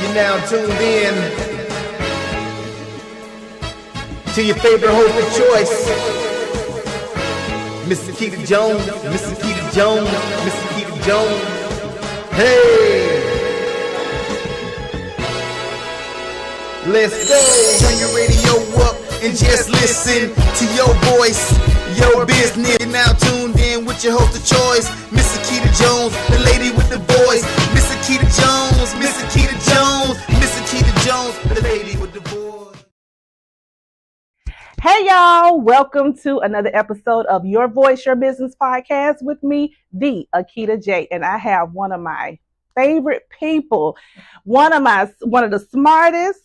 You're now tuned in to your favorite host of choice, Mr. Keita Jones, Mr. Keita Jones, Mr. Keita Jones. Hey! Let's go! Turn your radio up and just listen to your voice, your business. You're now tuned in with your host of choice, Mr. Keita Jones, the lady with the voice. Mr. Keita Jones, Mr. Keita Jones, Mr. Keita Jones, the lady with the voice. Hey y'all, welcome to another episode of Your Voice, Your Business podcast with me, the Akita J. And I have one of my favorite people, one of the smartest,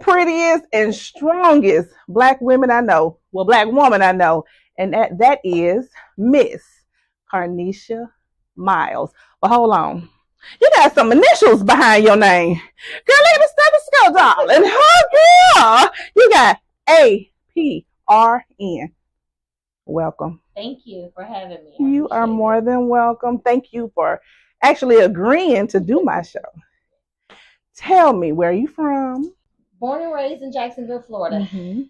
prettiest, and strongest black women I know. Well, black woman I know. And that is Miss CARNEISHA MYLES. But hold on. You got some initials behind your name. Girl, look at the stethoscope, darling. Oh, girl. You got APRN. Welcome. Thank you for having me. You are more than welcome. Thank you for actually agreeing to do my show. Tell me, where are you from? Born and raised in Jacksonville, Florida. Mm-hmm.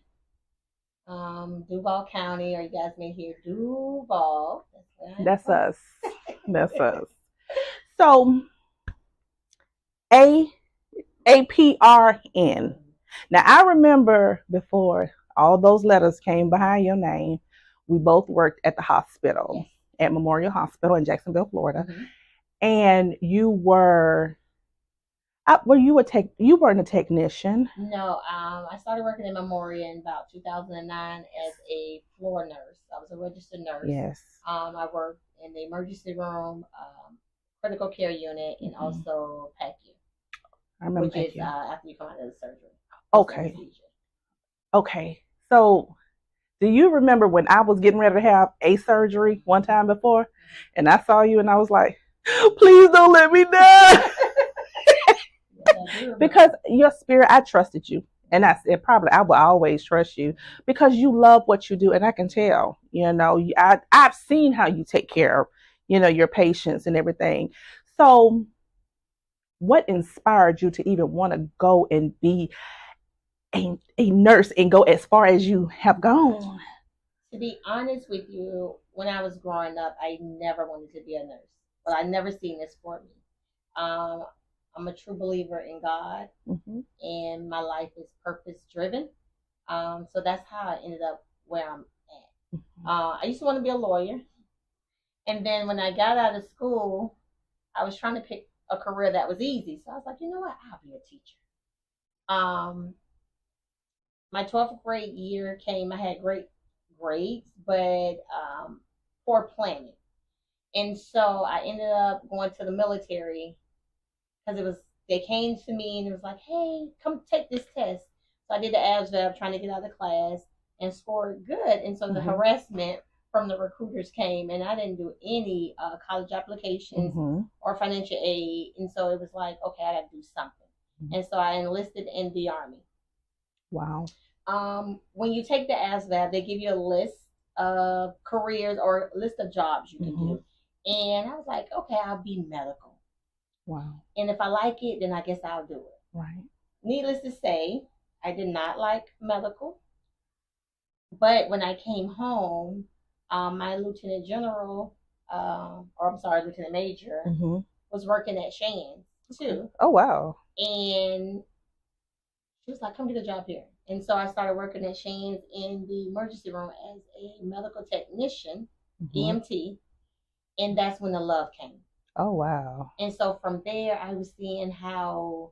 Duval County, or you guys may hear Duval. That's us. That's us. So, APRN. Now, I remember before all those letters came behind your name, we both worked at the hospital, at Memorial Hospital in Jacksonville, Florida. Mm-hmm. And you weren't a technician? No, I started working in Memorial in about 2009 as a floor nurse. I was a registered nurse. Yes. I worked in the emergency room, critical care unit, and also PACU. I remember which PACU. Is after you come out of the surgery. Okay. Okay. So, do you remember when I was getting ready to have a surgery one time before, and I saw you and I was like, please don't let me die. Because your spirit, I trusted you. And I will always trust you because you love what you do. And I can tell, I've seen how you take care of, your patients and everything. So what inspired you to even want to go and be a nurse and go as far as you have gone? To be honest with you, when I was growing up, I never wanted to be a nurse. But I never seen this for me. I'm a true believer in God, and my life is purpose-driven. So that's how I ended up where I'm at. I used to want to be a lawyer. And then when I got out of school, I was trying to pick a career that was easy. So I was like, you know what? I'll be a teacher. My 12th grade year came. I had great grades, but poor planning. And so I ended up going to the military. Because they came to me and it was like, hey, come take this test. So I did the ASVAB trying to get out of the class and scored good. And so the harassment from the recruiters came, and I didn't do any college applications or financial aid. And so it was like, okay, I got to do something. And so I enlisted in the Army. Wow. When you take the ASVAB, they give you a list of careers or a list of jobs you can do. And I was like, okay, I'll be medical. Wow. And if I like it, then I guess I'll do it. Right. Needless to say, I did not like medical. But when I came home, my lieutenant major, was working at Shands too. Oh, wow. And she was like, come get a job here. And so I started working at Shands in the emergency room as a medical technician, EMT. And that's when the love came. Oh, wow. And so from there, I was seeing how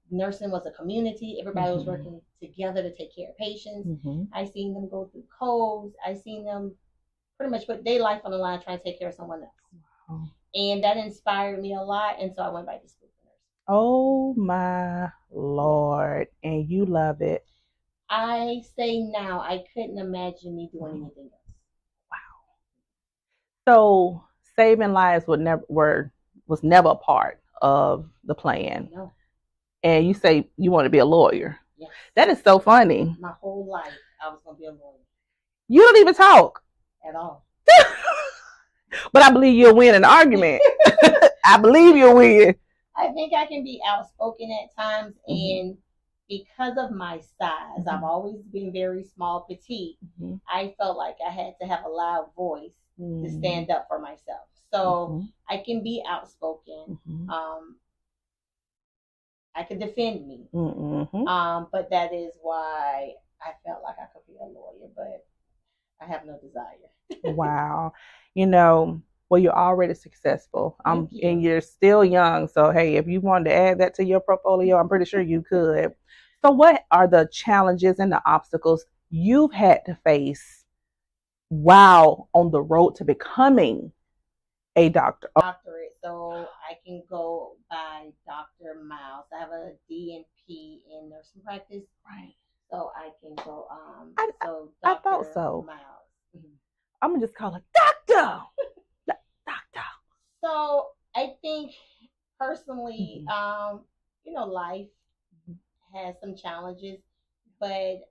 nursing was a community. Everybody was working together to take care of patients. I seen them go through codes. I seen them pretty much put their life on the line trying to take care of someone else. Wow. And that inspired me a lot. And so I went back to school for nursing. Oh, my Lord. And you love it. I say now, I couldn't imagine me doing anything else. Wow. So saving lives was never a part of the plan. No. And you say you want to be a lawyer. Yes. That is so funny. My whole life, I was going to be a lawyer. You don't even talk. At all. But I believe you'll win an argument. I believe you'll win. I've think I can be outspoken at times, and because of my size, I've always been very small, petite. I felt like I had to have a loud voice to stand up for myself. So I can be outspoken. I could defend me. But that is why I felt like I could be a lawyer, but I have no desire. Wow. You know, well, you're already successful. And you're still young. So, hey, if you wanted to add that to your portfolio, I'm pretty sure you could. So, what are the challenges and the obstacles you've had to face while on the road to becoming a doctor? Doctorate, so I can go by Dr. Miles. I have a DNP in nursing practice. Right. So I can go, I thought so. Miles. I'm going to just call her Doctor. Doctor. So I think personally, life has some challenges, but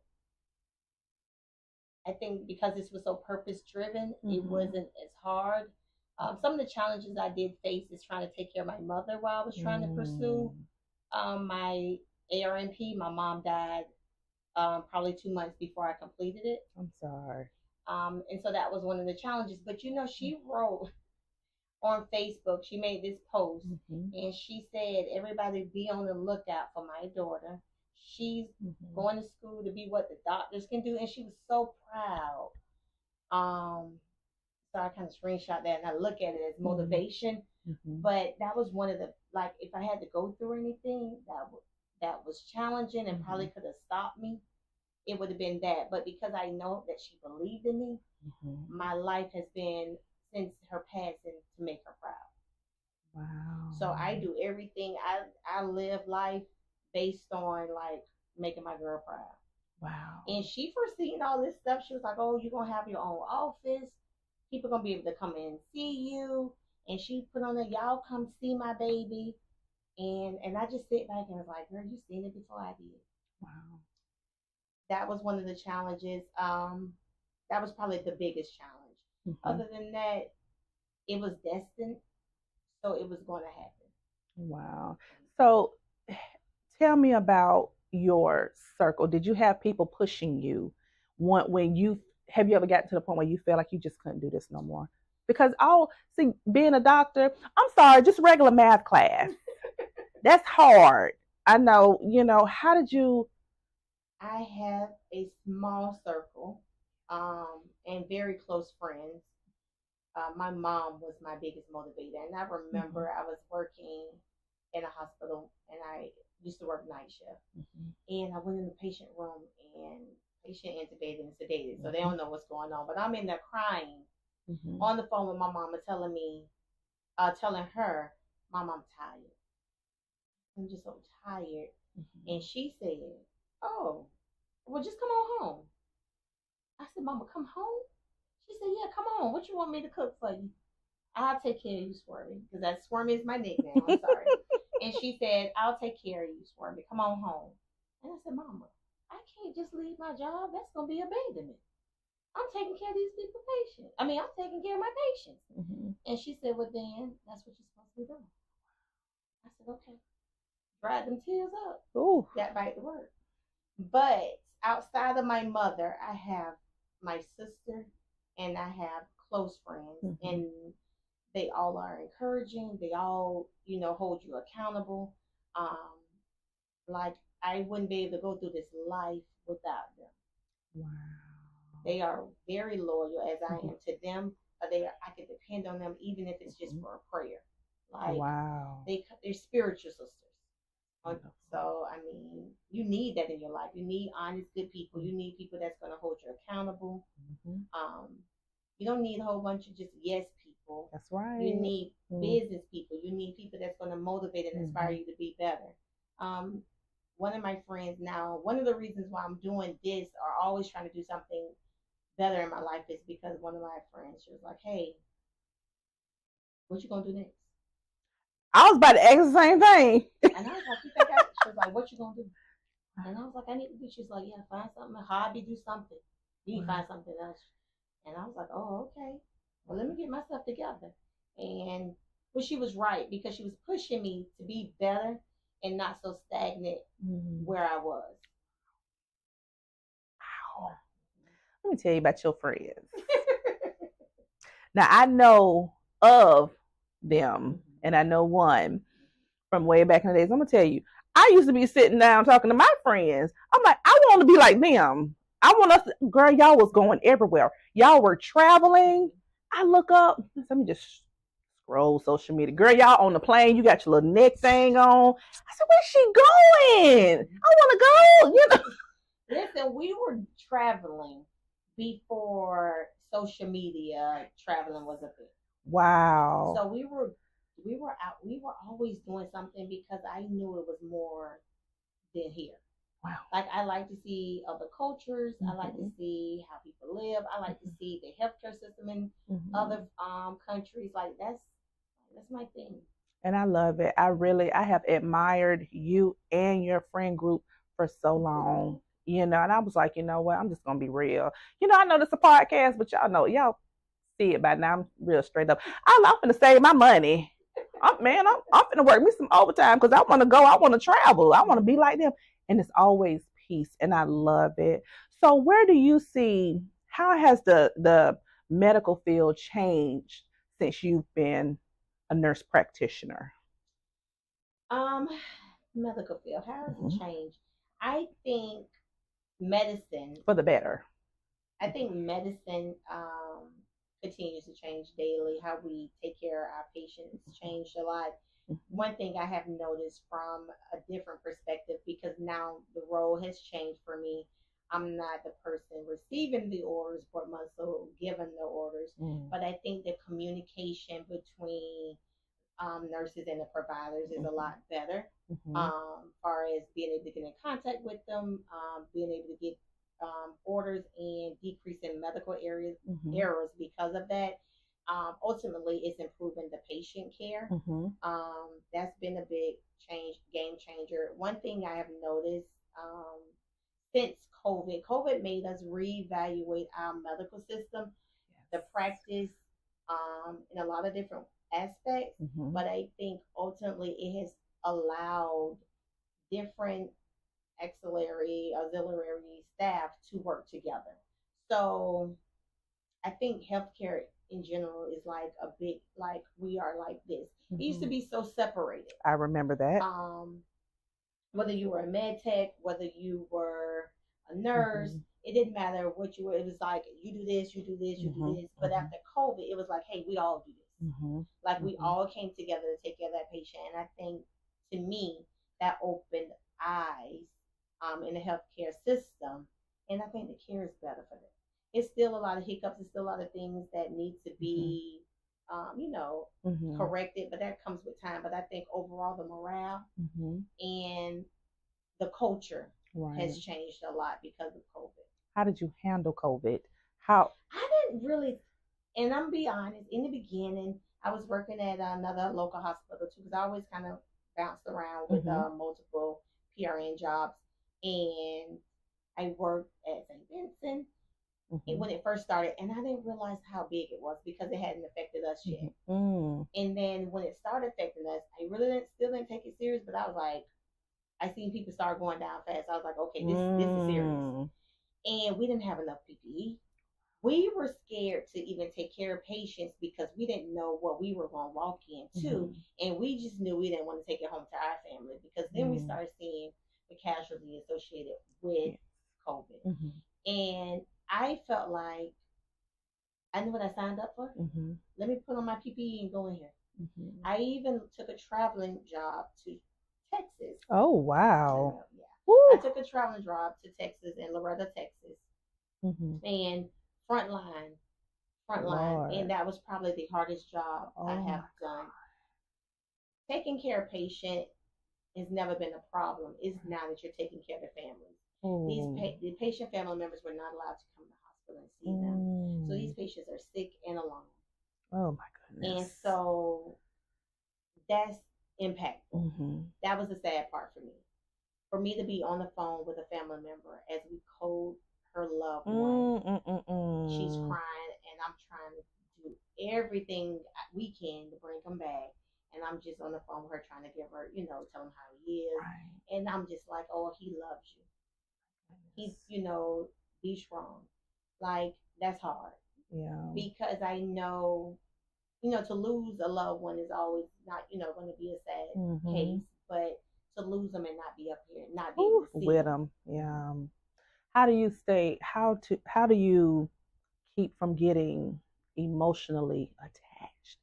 I think because this was so purpose driven, it wasn't as hard. Some of the challenges I did face is trying to take care of my mother while I was trying to pursue my ARNP. My mom died probably 2 months before I completed it. I'm sorry. And so that was one of the challenges. But she wrote on Facebook, she made this post, and she said, everybody be on the lookout for my daughter. She's going to school to be what the doctors can do, and she was so proud. So I kind of screenshot that and I look at it as motivation. But that was one of the, like, if I had to go through anything that was challenging and probably could have stopped me, it would have been that. But because I know that she believed in me, my life has been, since her passing, to make her proud. Wow. So I do everything. I live life based on, like, making my girl proud. Wow. And she foreseen all this stuff. She was like, oh, you're going to have your own office. People going to be able to come in and see you. And she put on there, y'all come see my baby. And I just sit back and was like, girl, you seen it before I did. Wow. That was one of the challenges. That was probably the biggest challenge. Other than that, it was destined. So it was going to happen. Wow. So tell me about your circle. Did you have people pushing you have you ever gotten to the point where you felt like you just couldn't do this no more? Because being a doctor, I'm sorry, just regular math class. That's hard. I know, how did you? I have a small circle and very close friends. My mom was my biggest motivator. And I remember I was working in a hospital and I used to work night shift. And I went in the patient room and patient intubated and sedated. So they don't know what's going on. But I'm in there crying on the phone with my mama telling her, Mom, I'm tired. I'm just so tired. And she said, oh, well, just come on home. I said, Mama, come home? She said, yeah, come on. What you want me to cook for you? I'll take care of you, Squirmy, because that Squirmy is my nickname. I'm sorry. And she said, I'll take care of you, Squirmy. Come on home. And I said, Mama, I can't just leave my job. That's going to be abandonment. I'm taking care of these people patients. I'm taking care of my patients. And she said, well, then that's what you're supposed to be doing. I said, okay. Dried them tears up. Ooh. That right to work. But outside of my mother, I have my sister and I have close friends, and they all are encouraging. They all, hold you accountable. Like I wouldn't be able to go through this life without them. Wow. They are very loyal as I am to them. I can depend on them even if it's just for a prayer. Like wow. They're spiritual sisters. So, you need that in your life. You need honest, good people. You need people that's going to hold you accountable. You don't need a whole bunch of just yes people. That's right. You need business people. You need people that's going to motivate and inspire you to be better. One of my friends now, one of the reasons why I'm doing this or always trying to do something better in my life is because one of my friends, she was like, hey, what you going to do next? I was about to ask the same thing. And I was like, she was like, what you gonna do? And I was like, I need to do. She's like, yeah, find something, a hobby, do something. You need to find something else. And I was like, oh, okay. Well, let me get myself together. And But she was right because she was pushing me to be better and not so stagnant where I was. Wow. Let me tell you about your friends. Now, I know of them, and I know one from way back in the days. I'm going to tell you, I used to be sitting down talking to my friends. I'm like, I want to be like them. I want us, girl, y'all was going everywhere. Y'all were traveling. I look up, let me just scroll social media. Girl, y'all on the plane, you got your little neck thing on. I said, where's she going? I want to go. You know. Listen, we were traveling before social media traveling was a thing. Wow. So we were out. We were always doing something because I knew it was more than here. Wow. Like I like to see other cultures. I like to see how people live. I like to see the healthcare system in other countries. Like that's my thing. And I love it. I have admired you and your friend group for so long. You know, and I was like, you know what? I'm just gonna be real. You know, I know this is a podcast, but y'all see it by now. I'm real straight up. I'm gonna save my money. I'm gonna work me some overtime because I want to go. I want to travel. I want to be like them. And it's always peace, and I love it. So, where do you see? How has the medical field changed since you've been a nurse practitioner? Medical field. How has it changed? I think medicine For the better. I think medicine continues to change daily. How we take care of our patients changed a lot. One thing I have noticed from a different perspective, because now the role has changed for me. I'm not the person receiving the orders, but also giving the orders. But I think the communication between nurses and the providers is a lot better. Far as being able to get in contact with them, being able to get orders and decreasing medical errors because of that. Ultimately, it's improving the patient care. That's been a big game changer. One thing I have noticed since COVID made us reevaluate our medical system, the practice, in a lot of different aspects. But I think ultimately it has allowed different auxiliary staff to work together. So I think healthcare in general is like a big, like we are like this. It used to be so separated. I remember that. Whether you were a med tech, whether you were a nurse, it didn't matter what you were. It was like you do this, you do this, you do this. But after COVID, it was like, hey, we all do this. Like we all came together to take care of that patient. And I think to me that opened eyes in the healthcare system, and I think the care is better for them. It's still a lot of hiccups. It's still a lot of things that need to be, corrected, but that comes with time. But I think overall the morale and the culture has changed a lot because of COVID. How did you handle COVID? How? I didn't really, and I'm be honest. In the beginning, I was working at another local hospital too, because I always kind of bounced around with multiple PRN jobs. And I worked at St. Vincent when it first started, and I didn't realize how big it was because it hadn't affected us yet. And then when it started affecting us, I really still didn't take it serious, but I was like, I seen people start going down fast. I was like, okay, this is serious. And we didn't have enough PPE. We were scared to even take care of patients because we didn't know what we were going to walk into. And we just knew we didn't want to take it home to our family, because then we started seeing the casualty associated with COVID. And I felt like I knew what I signed up for. Let me put on my PPE and go in here. I even took a traveling job to Texas. Oh, wow. I took a traveling job to Texas, in Loretta, Texas. And frontline. Lord. And that was probably the hardest job I have done. Taking care of patient has never been a problem. It's now that you're taking care of the families. The patient family members were not allowed to come to the hospital and see them. So these patients are sick and alone. Oh my goodness. And so that's impactful. That was the sad part for me. For me to be on the phone with a family member as we code her loved one. She's crying, and I'm trying to do everything we can to bring them back. and I'm just on the phone with her trying to give her, tell him how he is. Right. And I'm just like, oh, he loves you. He's, be strong. Like, that's hard. Yeah. Because I know, to lose a loved one is always not, going to be a sad case, but to lose them and not be up here, not be able to see with them. Yeah. How do you how do you keep from getting emotionally attached?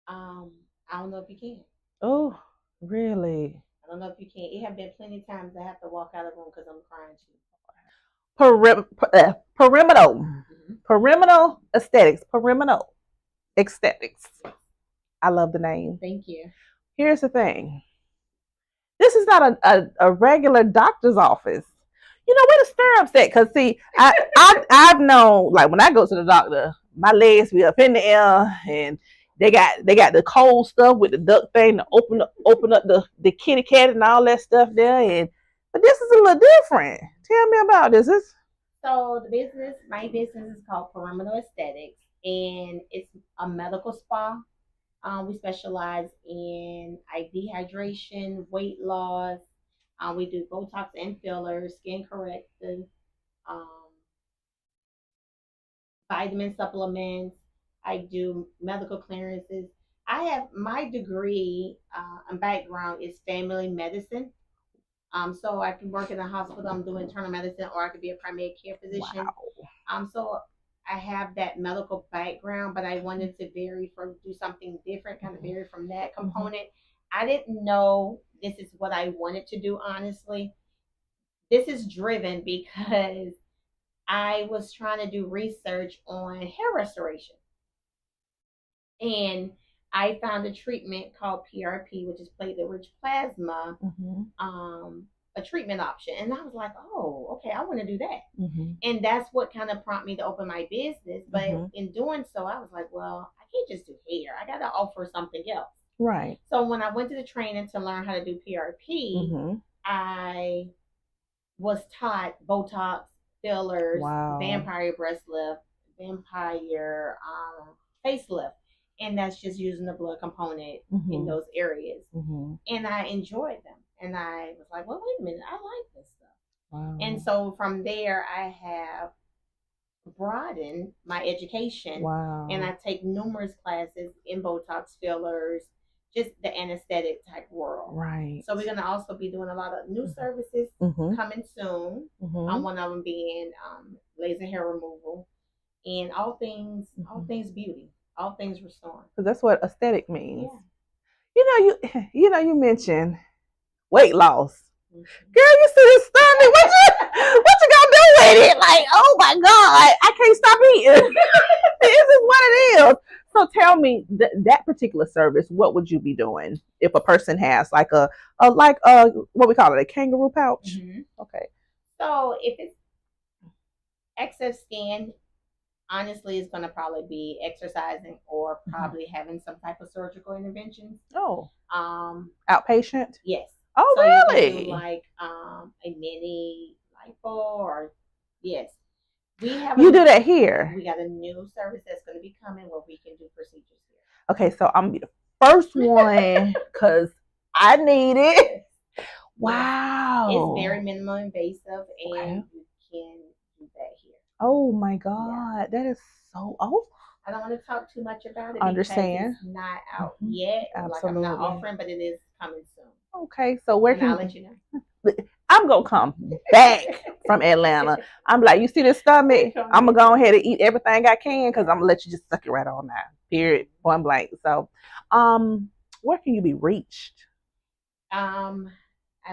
I don't know if you can. Oh, really? I don't know if you can. It have been plenty of times I have to walk out of the room because I'm crying too. Perimeter. Perimeter aesthetics. Perimeter aesthetics. I love the name. Thank you. Here's the thing. This is not a regular doctor's office. You know where the stirrups at? Cause see, I've known, like, when I go to the doctor, my legs be up in the air, and they got the cold stuff with the duct thing to open up the kitty cat and all that stuff there. But this is a little different. Tell me about this. So my business is called Perimeter Aesthetics, and it's a medical spa. We specialize in dehydration, weight loss. We do Botox and fillers, skin corrective, um, vitamin supplements. I do medical clearances. I have my degree and background is family medicine. So I can work in a hospital. I'm doing internal medicine, or I could be a primary care physician. Wow. So I have that medical background, but I wanted to do something different, kind of vary from that component. I didn't know this is what I wanted to do, honestly. This is driven because I was trying to do research on hair restoration. And I found a treatment called PRP, which is platelet-rich plasma, a treatment option. And I was like, oh, okay, I want to do that. And that's what kind of prompted me to open my business. But in doing so, I was like, well, I can't just do hair. I got to offer something else. Right. So when I went to the training to learn how to do PRP, I was taught Botox, fillers, vampire breast lift, vampire facelift. And that's just using the blood component in those areas. And I enjoyed them. And I was like, well, wait a minute, I like this stuff. Wow. And so from there, I have broadened my education. Wow. And I take numerous classes in Botox, fillers, just the anesthetic type world. Right. So we're going to also be doing a lot of new services coming soon. One of them being laser hair removal, and all things beauty. All things restoring. Because that's what aesthetic means. Yeah. You mentioned weight loss. Girl, you see this stomach? What you gonna do with it? Like, oh my God, I can't stop eating. This is what it is. So tell me that particular service, what would you be doing if a person has like a what we call it, a kangaroo pouch? Okay. So if it's excess skin, honestly, it's going to probably be exercising or probably having some type of surgical interventions. Oh. Outpatient? Yes. Oh, so really? You can do like a mini lipo, or yes. You do that here? We got a new service that's going to be coming where we can do procedures here. Okay, so I'm going to be the first one because I need it. Wow. It's very minimal invasive, and you can do that here. Oh my God, that is so. Oh, I don't want to talk too much about it. Understand? It's not out yet. Absolutely. Like, I'm not offering, but it is coming soon. Okay, so where and can I'll let you know? I'm gonna come back from Atlanta. I'm like, you see this stomach? I'm gonna go ahead and eat everything I can because I'm gonna let you just suck it right on now. Period. Point blank. So, where can you be reached? I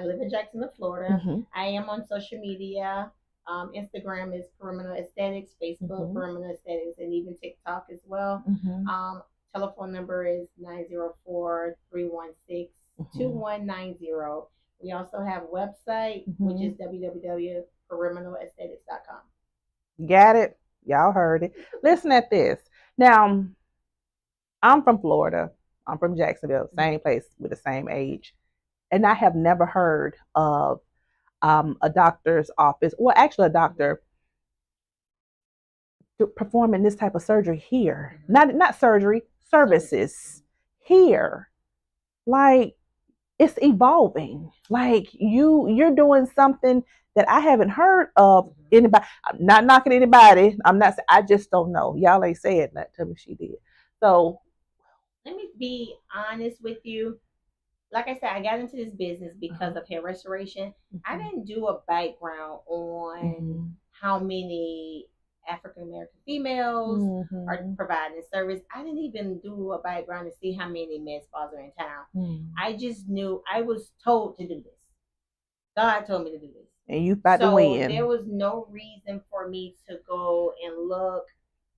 live in Jacksonville, Florida. I am on social media. Instagram is Perimeter Aesthetics, Facebook Perimeter Aesthetics, and even TikTok as well. Telephone number is 904-316-2190. We also have a website, which is www.perimeteraesthetics.com. Got it. Y'all heard it. Listen at this. Now, I'm from Florida. I'm from Jacksonville, same place with the same age. And I have never heard of a doctor's office, or actually a doctor performing this type of surgery here. Not surgery, services here, like it's evolving. Like you're doing something that I haven't heard of anybody. I'm not knocking anybody. I'm not. I just don't know. Y'all ain't saying that to me. She did. So Let me be honest with you. Like I said, I got into this business because of hair restoration. I didn't do a background on how many African American females are providing service. I didn't even do a background to see how many med spas are in town. I just knew I was told to do this. God told me to do this. And you about to win. There was no reason for me to go and look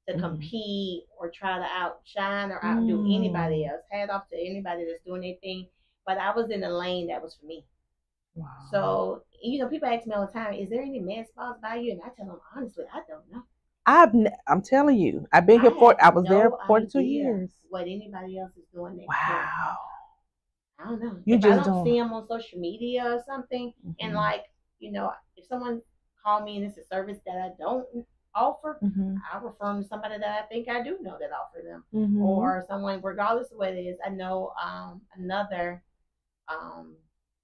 to compete or try to outshine or outdo anybody else. Hat off to anybody that's doing their thing. But I was in a lane that was for me. Wow. So, people ask me all the time, is there any med spas by you? And I tell them, honestly, I don't know. I'm telling you, I've been here I was there 42 years. What anybody else is doing next wow. Year. I don't know. You if just I don't see them on social media or something, and if someone called me and it's a service that I don't offer, I'll refer them to somebody that I think I do know that offer them, or someone, regardless of what it is. I know another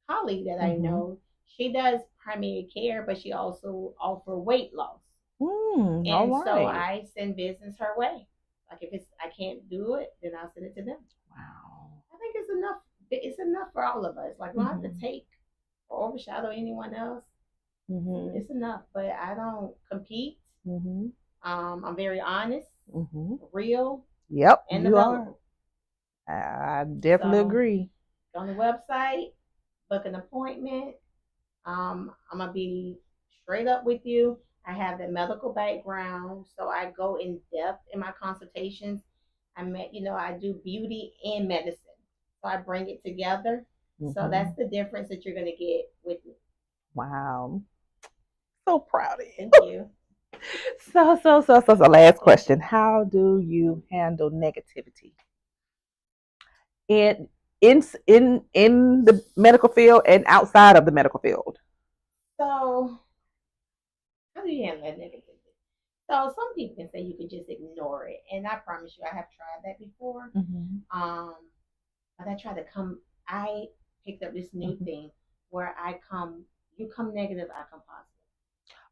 colleague that I know. She does primary care, but she also offers weight loss. And so I send business her way. Like if I can't do it, then I'll send it to them. Wow. I think it's enough. It's enough for all of us. Like we don't have to take or overshadow anyone else. It's enough. But I don't compete. I'm very honest, real. Yep, and you available. are. I definitely agree. Go on the website, book an appointment. I'm gonna be straight up with you. I have the medical background, so I go in depth in my consultations. I do beauty and medicine, so I bring it together. So that's the difference that you're gonna get with me. Wow, so proud of you. Thank you. So, last question: how do you handle negativity in the medical field and outside of the medical field? So, how do you handle that negativity? So, some people can say you can just ignore it, and I promise you, I have tried that before. But I picked up this new thing where you come negative, I come positive.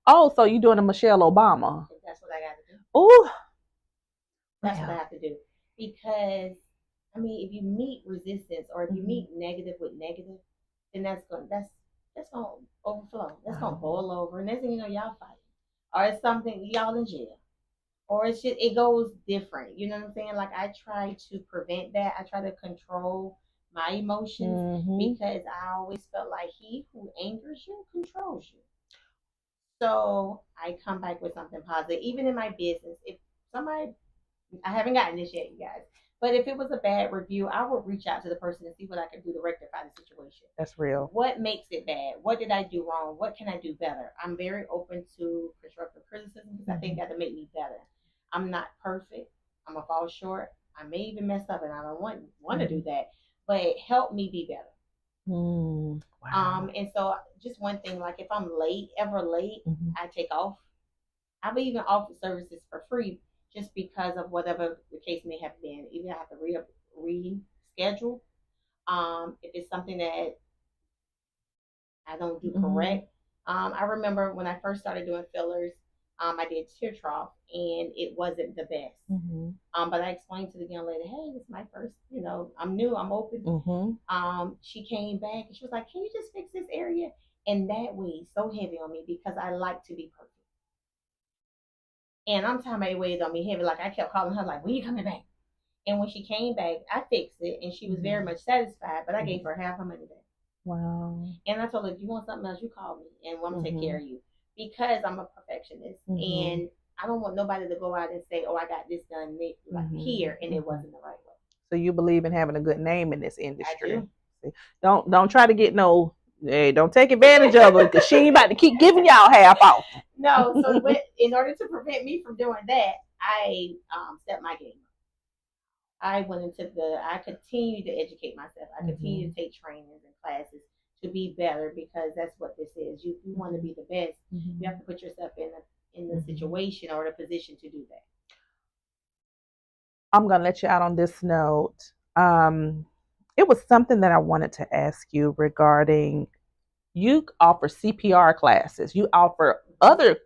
Oh, so you're doing a Michelle Obama? That's what I got to do. Oh, that's what I have to do, because if you meet resistance or if you meet negative with negative, then that's gonna overflow. That's gonna boil over, and next thing you know, y'all fight, or it's something y'all in jail, or it's just it goes different. You know what I'm saying? Like I try to prevent that. I try to control my emotions because I always felt like he who angers you controls you. So I come back with something positive. Even in my business, if somebody, I haven't gotten this yet, you guys, but if it was a bad review, I would reach out to the person and see what I could do to rectify the situation. That's real. What makes it bad? What did I do wrong? What can I do better? I'm very open to constructive criticism because I think that'll make me better. I'm not perfect. I'm going to fall short. I may even mess up, and I don't want to do that, but help me be better. Wow. And so just one thing, like if I'm ever late, I take off. I've even offered services for free just because of whatever the case may have been. Either I have to reschedule. If it's something that I don't do correct. I remember when I first started doing fillers, I did tear trough and it wasn't the best. But I explained to the young lady, hey, this is my first, I'm new, I'm open. She came back and she was like, can you just fix this area? And that weighed so heavy on me because I like to be perfect. And I'm telling you, it weighed on me heavy. Like I kept calling her, like, when you coming back? And when she came back, I fixed it and she was very much satisfied, but I gave her half her money back. Wow. And I told her, if you want something else, you call me and I'm going to take care of you. Because I'm a perfectionist and I don't want nobody to go out and say, oh, I got this done here and it wasn't the right way. So you believe in having a good name in this industry. I do. Don't try to get don't take advantage of her because she ain't about to keep giving y'all half off. No, so in order to prevent me from doing that, I stepped my game up. I continue to educate myself. I continue to take trainings and classes to be better because that's what this is. You want to be the best. You have to put yourself in the situation or the position to do that. I'm gonna let you out on this note. It was something that I wanted to ask you regarding. You offer CPR classes. You offer other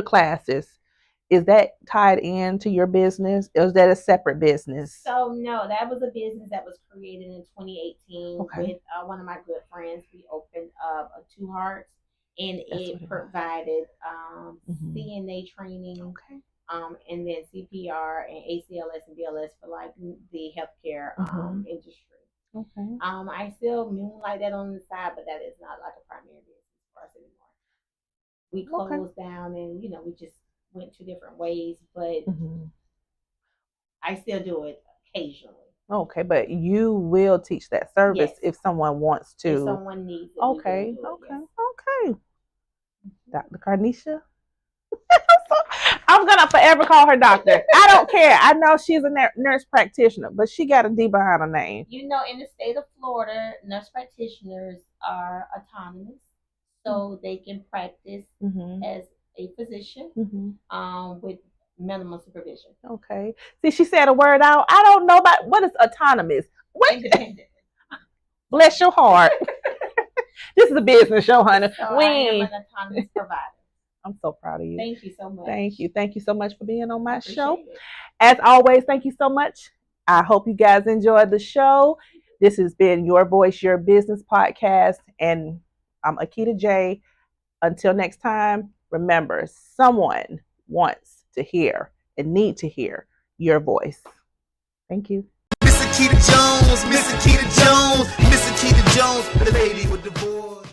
classes. Is that tied into your business? Or is that a separate business? So no, that was a business that was created in 2018 Okay. with one of my good friends. We opened up a Two Hearts, and That's it what it was. provided Mhm. CNA training, Okay. and then CPR and ACLS and BLS for like the healthcare Mhm. industry. Okay. I still moonlight that on the side, but that is not like a primary business for us anymore. We Okay. closed down, and we just went two different ways, but Mhm. I still do it occasionally. Okay, but you will teach that service Yes. if someone wants If to. someone needs it, Okay. we will do it. Okay. Yes. Okay. Dr. Carneisha. I'm gonna forever call her doctor. I don't care. I know she's a nurse practitioner, but she got a D behind her name. In the state of Florida, nurse practitioners are autonomous, so they can practice as a physician with minimum supervision. Okay. See, she said a word out. I don't know about what is autonomous. What? Independent. Bless your heart. This is a business show, honey. So I am an autonomous provider. I'm so proud of you. Thank you so much. Thank you. Thank you so much for being on my show. It. As always, thank you so much. I hope you guys enjoyed the show. This has been Your Voice, Your Business podcast, and I'm Akita J. Until next time, remember, someone wants to hear and need to hear your voice. Thank you. Miss Akita Jones, Miss Akita Jones, Miss Akita Jones, the lady with the voice.